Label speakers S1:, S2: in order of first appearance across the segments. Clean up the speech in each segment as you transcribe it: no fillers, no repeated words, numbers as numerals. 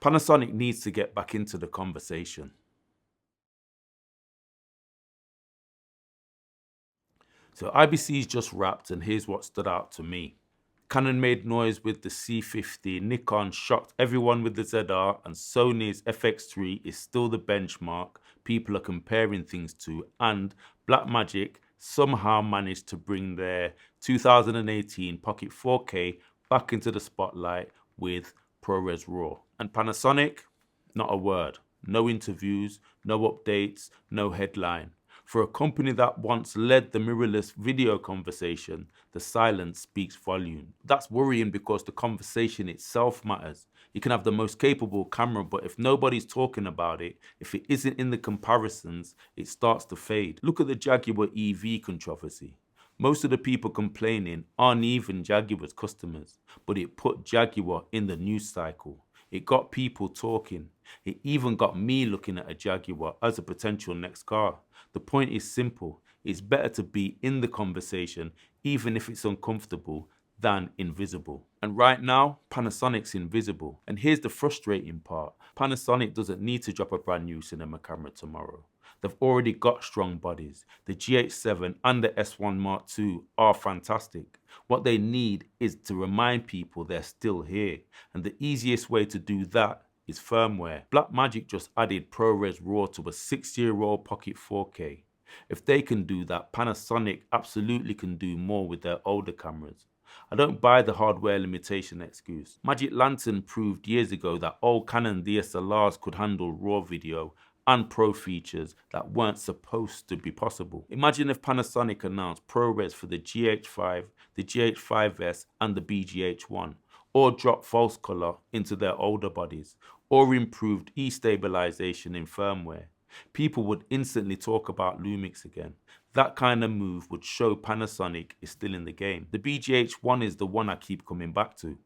S1: Panasonic needs to get back into the conversation. So IBC's just wrapped, and here's what stood out to me. Canon made noise with the C50, Nikon shocked everyone with the ZR, and Sony's FX3 is still the benchmark people are comparing things to, and Blackmagic somehow managed to bring their 2018 Pocket 4K back into the spotlight with ProRes RAW. And Panasonic, not a word. No interviews, no updates, no headline. For a company that once led the mirrorless video conversation, the silence speaks volume. That's worrying because the conversation itself matters. You can have the most capable camera, but if nobody's talking about it, if it isn't in the comparisons, it starts to fade. Look at the Jaguar EV controversy. Most of the people complaining aren't even Jaguar's customers, but it put Jaguar in the news cycle. It got people talking. It even got me looking at a Jaguar as a potential next car. The point is simple. It's better to be in the conversation, even if it's uncomfortable, than invisible. And right now, Panasonic's invisible. And here's the frustrating part. Panasonic doesn't need to drop a brand new cinema camera tomorrow. They've already got strong bodies. The GH7 and the S1 Mark II are fantastic. What they need is to remind people they're still here. And the easiest way to do that is firmware. Blackmagic just added ProRes RAW to a 6-year-old Pocket 4K. If they can do that, Panasonic absolutely can do more with their older cameras. I don't buy the hardware limitation excuse. Magic Lantern proved years ago that old Canon DSLRs could handle RAW video and pro features that weren't supposed to be possible. Imagine if Panasonic announced ProRes for the GH5, the GH5S and the BGH1, or dropped false color into their older bodies, or improved e-stabilization in firmware. People would instantly talk about Lumix again. That kind of move would show Panasonic is still in the game. The BGH1 is the one I keep coming back to.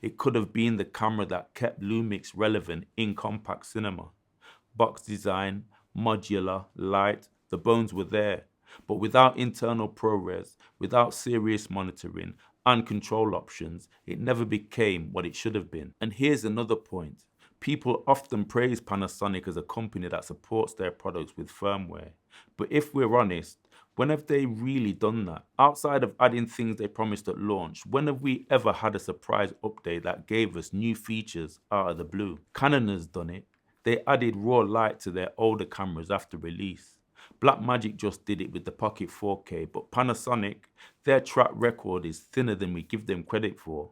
S1: It could have been the camera that kept Lumix relevant in compact cinema. Box design, modular, light, the bones were there. But without internal ProRes, without serious monitoring and control options, it never became what it should have been. And here's another point. People often praise Panasonic as a company that supports their products with firmware. But if we're honest, when have they really done that? Outside of adding things they promised at launch, when have we ever had a surprise update that gave us new features out of the blue? Canon has done it. They added raw light to their older cameras after release. Blackmagic just did it with the Pocket 4K, but Panasonic, their track record is thinner than we give them credit for.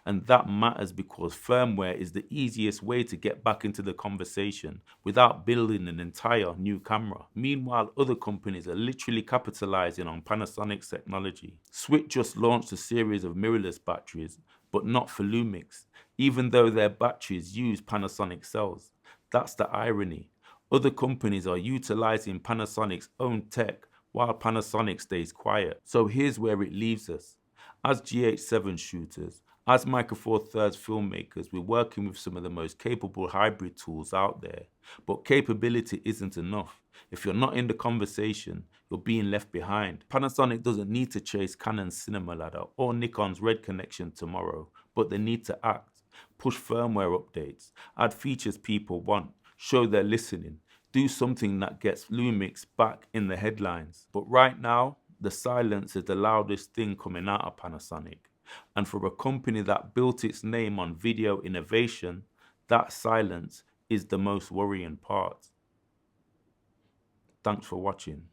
S1: And that matters because firmware is the easiest way to get back into the conversation without building an entire new camera. Meanwhile, other companies are literally capitalizing on Panasonic's technology. Switch just launched a series of mirrorless batteries, but not for Lumix, even though their batteries use Panasonic cells. That's the irony. Other companies are utilizing Panasonic's own tech while Panasonic stays quiet. So here's where it leaves us. As GH7 shooters, as Micro Four Thirds filmmakers, we're working with some of the most capable hybrid tools out there. But capability isn't enough. If you're not in the conversation, you're being left behind. Panasonic doesn't need to chase Canon's Cinema Ladder or Nikon's Red Connection tomorrow, but they need to act. Push firmware updates, add features people want, show they're listening, do something that gets Lumix back in the headlines. But right now, the silence is the loudest thing coming out of Panasonic. And for a company that built its name on video innovation, that silence is the most worrying part. Thanks for watching.